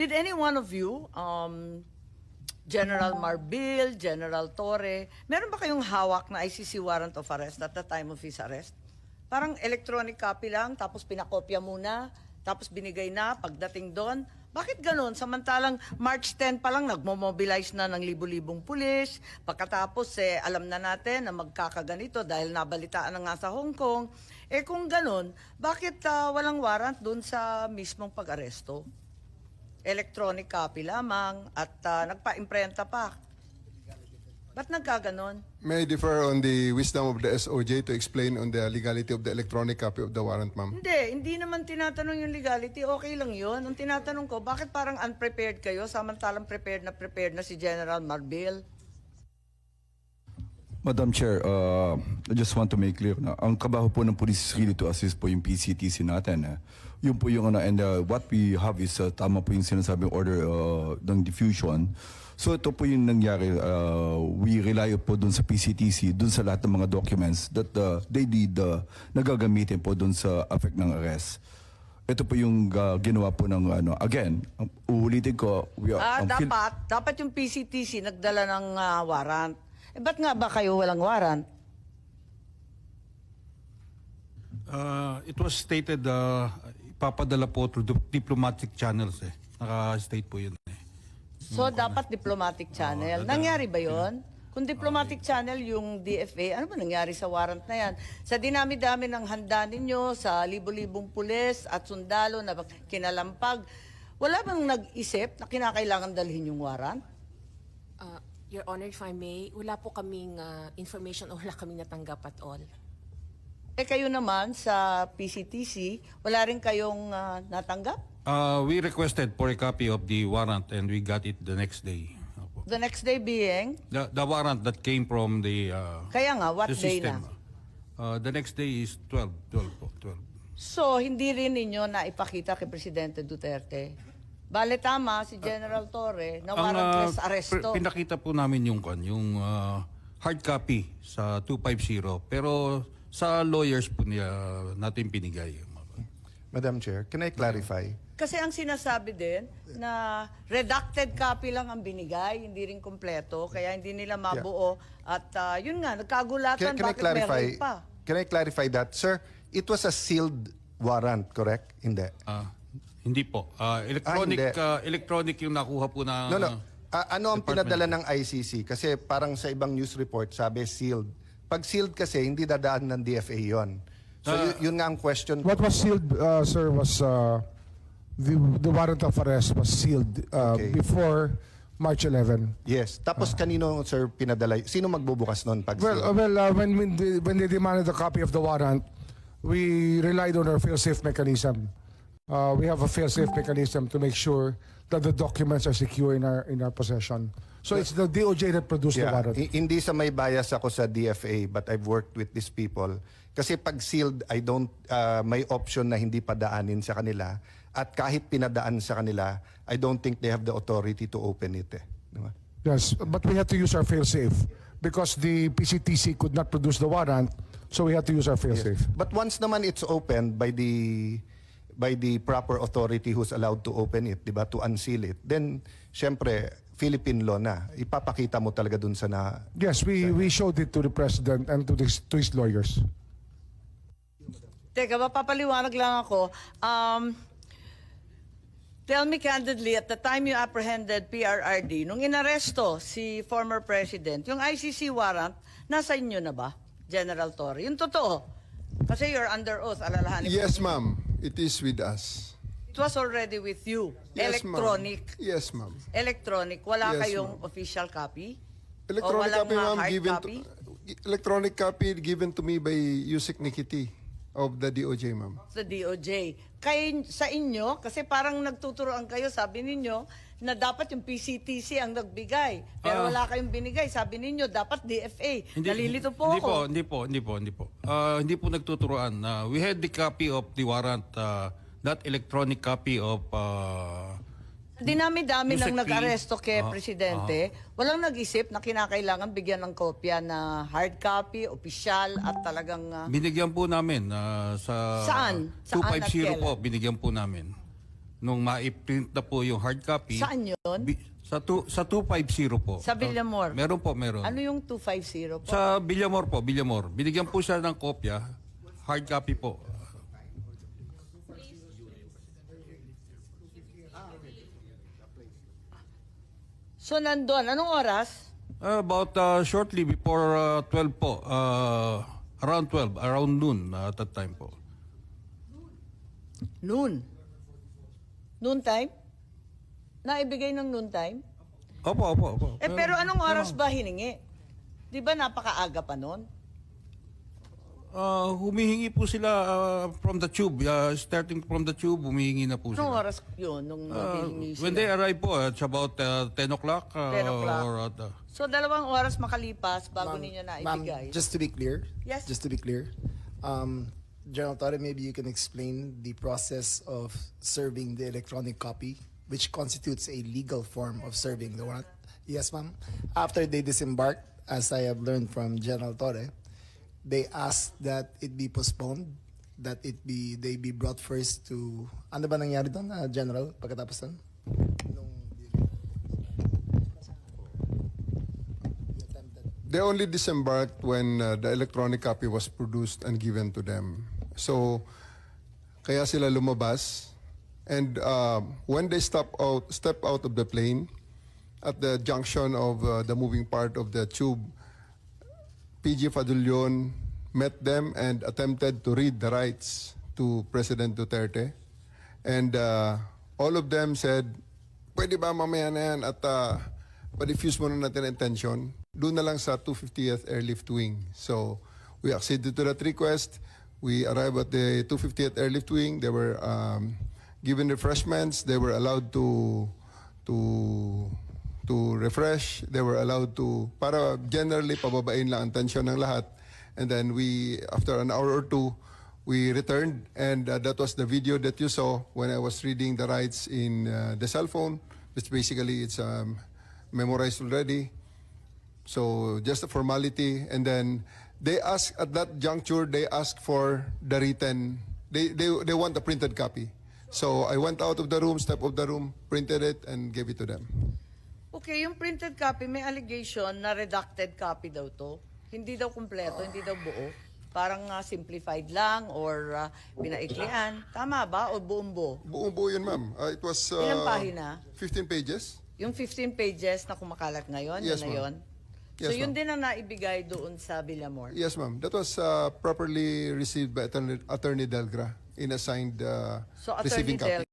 Did any one of you, General Marbil, General Torre, meron ba kayong hawak na ICC warrant of arrest at the time of his arrest? Parang electronic copy lang, tapos pinakopya muna, tapos binigay na pagdating doon. Bakit ganun? Samantalang March 10 pa lang nagmo-mobilize na ng libu-libong pulis. Pagkatapos alam na natin na magkakaganito dahil nabalitaan na nga sa Hong Kong. Eh kung ganun, bakit walang warrant doon sa mismong pag-aresto? Electronic copy lamang at nagpa-imprenta pa. Ba't nagkaganon? May I differ on the wisdom of the SOJ to explain on the legality of the electronic copy of the warrant, ma'am? Hindi naman tinatanong yung legality. Okay lang yun. Ang tinatanong ko, bakit parang unprepared kayo samantalang prepared na si General Marbil? Madam Chair, I just want to make clear na ang kabaho po ng police is really to assist po yung PCTC natin. Yun po yung and what we have is tama po yung sinasabing order ng diffusion. So ito po yung nangyari. We rely po dun sa PCTC, dun sa lahat ng mga documents that they did nagagamitin po dun sa effect ng arrest. Ito po yung ginawa po ng again, uulitin ko. Dapat yung PCTC nagdala ng warrant. Eh, ba't nga ba kayo walang warrant? It was stated ipapadala po through diplomatic channels eh. Naka-state po yun eh. So, dapat diplomatic channel. Nangyari ba yon? Kung diplomatic channel yung DFA, ano ba nangyari sa warrant na yan? Sa dinami-dami ng handa ninyo, sa libo-libong pulis at sundalo na kinalampag, wala bang nag-isip na kinakailangan dalhin yung warrant? Your Honor, if I may, wala po kaming information o wala kaming natanggap at all. Eh kayo naman sa PCTC, wala rin kayong natanggap? We requested for a copy of the warrant and we got it the next day. The next day being? The warrant that came from the Kaya nga, what the day system. na? The next day is 12 po, 12. So, hindi rin ninyo na ipakita kay Presidente Duterte? Bale tama si General Torre na warrantless arresto. Pinakita po namin yung hard copy sa 250 pero sa lawyers po natin pinigay. Madam Chair, can I clarify? Kasi ang sinasabi din na redacted copy lang ang binigay, hindi rin kompleto, kaya hindi nila mabuo. At yun nga, nagkagulatan, Can I bakit clarify? meron pa? Can I clarify that, sir? It was a sealed warrant, correct? Hindi. Hindi po. Electronic yung nakuha po na... No. Ano ang pinadala ng ICC? Kasi parang sa ibang news report, sabi sealed. Pag sealed kasi, hindi dadaan ng DFA yon. So yun nga ang question. What was sealed, sir, was the warrant of arrest was sealed before March 11. Yes. Tapos kanino, sir, pinadala? Sino magbubukas nun pag sealed? When they demanded a copy of the warrant, we relied on our fail-safe mechanism. We have a fail-safe mechanism to make sure that the documents are secure in our possession. So it's the DOJ that produced the warrant. Hindi sa may bias ako sa DFA, but I've worked with these people. Kasi pag sealed, may option na hindi padaanin sa kanila. At kahit pinadaan sa kanila, I don't think they have the authority to open it. Diba? Yes, but we had to use our fail-safe because the PCTC could not produce the warrant, so we had to use our fail-safe. But once naman it's opened by the proper authority who's allowed to open it, diba, to unseal it, then, syempre, Philippine law na. Ipapakita mo talaga dun sa na... Yes, we showed it to the President and to his lawyers. Teka, mapapaliwanag lang ako. Tell me candidly, at the time you apprehended PRRD, nung inaresto si former President, yung ICC warrant, nasa inyo na ba, General Torre? Yung totoo. Kasi you're under oath, alalahanin ko. Yes, ma'am. It is with us. It was already with you. Yes, Electronic. Yes, ma'am. Electronic. Wala Yes, kayong official copy? Electronic walang copy, ma'am, hard given copy? electronic copy given to me by Yusek Nikiti of the DOJ, ma'am. Sa DOJ. Sa inyo, kasi parang nagtuturoan kayo, sabi ninyo, na dapat yung PCTC ang nagbigay. Pero wala kayong binigay. Sabi ninyo, dapat DFA. Nalilito po ako. Hindi po. Hindi po nagtuturoan. We had the copy of the warrant, that electronic copy of... Dinami-dami Yusek nang nag-aresto kay P. Presidente. Walang nag-isip na kinakailangan bigyan ng kopya na hard copy, opisyal, at talagang... Binigyan po namin sa Saan? Saan at 250 kailan? po, binigyan po namin. nung ma-print na po yung hard copy. Saan yun? Sa 250 po. Sa Villamor? Meron po, meron. Ano yung 250 po? Sa Villamor po, Villamor. Binigyan po siya ng kopya, hard copy po. So nandun, anong oras? About shortly before 12 po. Around 12, around noon at that time po. Noon. Noon time? Naibigay ng noon time? Opo. Pero anong oras ba hiningi? Di ba napakaaga pa noon? Humihingi po sila from the tube. Starting from the tube, humihingi na po Anong sila. oras yun nung hihingi sila? When they arrive po, it's about 10 o'clock. 10 o'clock. Or, So 2 oras makalipas bago ninyo Ma'am, naibigay. just to be clear. Yes. Just to be clear. General Torre, maybe you can explain the process of serving the electronic copy, which constitutes a legal form of serving the warrant. Yes, ma'am. After they disembarked, as I have learned from General Torre, they asked that it be postponed, that they be brought first to, ano ba nangyari doon, General, pagkatapos doon? They only disembarked when the electronic copy was produced and given to them. So, kaya sila lumabas. And when they step out of the plane, at the junction of the moving part of the tube, PG Fadulyon met them and attempted to read the rights to President Duterte. And all of them said, pwede ba mamaya na yan at pa-diffuse muna natin ang tension. Doon na lang sa 250th Airlift Wing. So we acceded to that request. We arrived at the 250th Airlift Wing. They were given refreshments. They were allowed to refresh. They were allowed to, para generally pababain lang ang tension ng lahat. And then we, after an hour or two, we returned. And that was the video that you saw when I was reading the rights in the cell phone, which basically it's memorized already. So just a formality. And then they asked, at that juncture, they asked for the written, they want a printed copy. So I went out of the room, stepped out of the room, printed it, and gave it to them. Okay, yung printed copy, may allegation na redacted copy daw to. Hindi daw kumpleto, hindi daw buo. Parang simplified lang or pinaiklian. Tama ba? O buong buo? Buong buo yun, ma'am. It was Ilang pahina? 15 pages. Yung 15 pages na kumakalat ngayon, Yes, yun na ma'am. yun? So Yes, yun ma'am. din ang naibigay doon sa Villamor? Yes, ma'am. That was properly received by Attorney Delgra in assigned So receiving Attorney copy.